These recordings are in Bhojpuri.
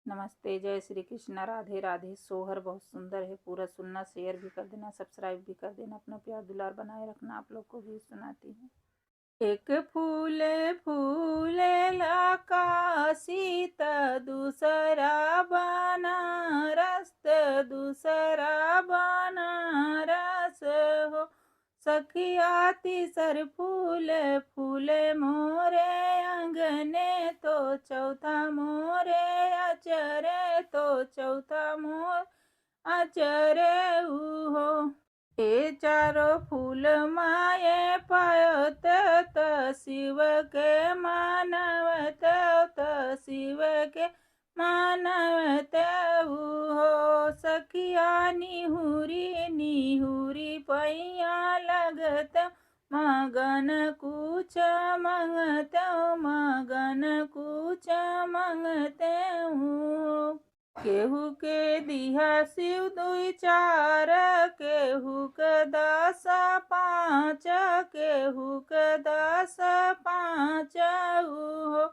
नमस्ते, जय श्री कृष्णा, राधे राधे। सोहर बहुत सुंदर है, पूरा सुनना, शेयर भी कर देना, सब्सक्राइब भी कर देना, अपना प्यार दुलार बनाए रखना। आप लोग को भी सुनाती हूँ। एक फूले फूले लाकाशी त दूसरा बनारस, दूसरा बनारस हो। सखिया तीसर फूले फूले मोरे अंगने, तो चौथा मोरे अचरे, तो चौथा मोर अचरे हो। ए चारो फूल माये पायत, त शिव के मानवत, त शिव के मानवत हो। सखिया निहुरी निहुरी पैया लगत, मगन कुछ मंगत, मगन कुछ मंगते हूँ। केहू के दिहा शिव दुई चार, केहू के 10 5, केहू के 10 5 हो।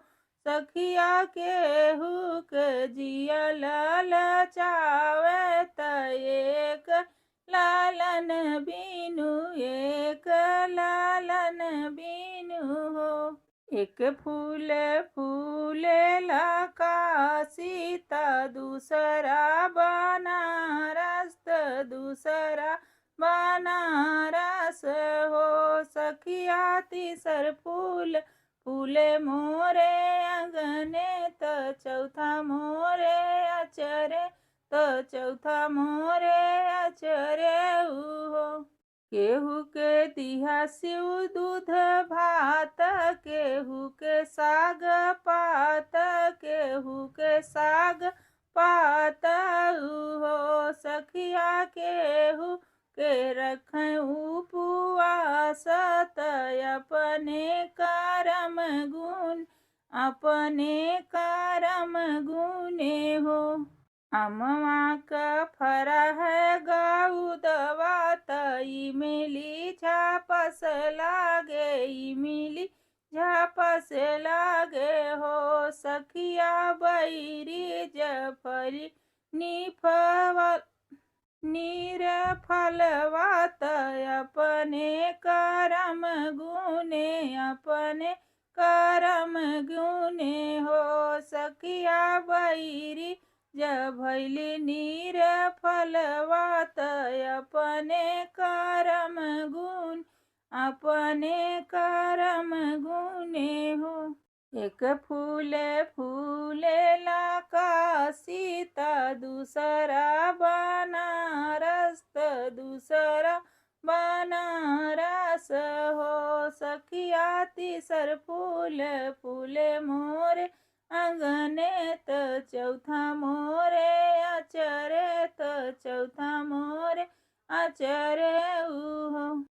सखिया केहू के जिया ललचावे, त एक लालन बीनु, एक लालन बीनु हो। एक फूले फूले लाकाशी त दूसरा बनारस, दूसरा बनारस हो। सखिया तीसर फूल फूले मोरे अंगने, त चौथा मोरे अचरे, त चौथा मोरे अचरे हो। केहू के दिहा शिव दूध भात, केहू के साग पात, केहू के साग पात हो। सखिया केहू के रखें उपवास, त अपने करम गुण, अपने करम गुने हो। अमवा का फरा है गाऊ दवा, तई मिली झापस लागे, मिली झापस लागे हो। सखिया बैरी जफरी नीर फलवात, अपने करम गुने, अपने करम गुने हो। सखिया बैरी जब भैली नीर फलवात, अपने करम गुण, अपने करम गुने हो। एक फूले फूले लाकाशी त दूसरा बनारस, दूसरा बनारस हो। सखिया तीसर फूल फूले मोरे अंगने, त चौथा मोरे अचरे, त चौथा मोरे अचरे हो।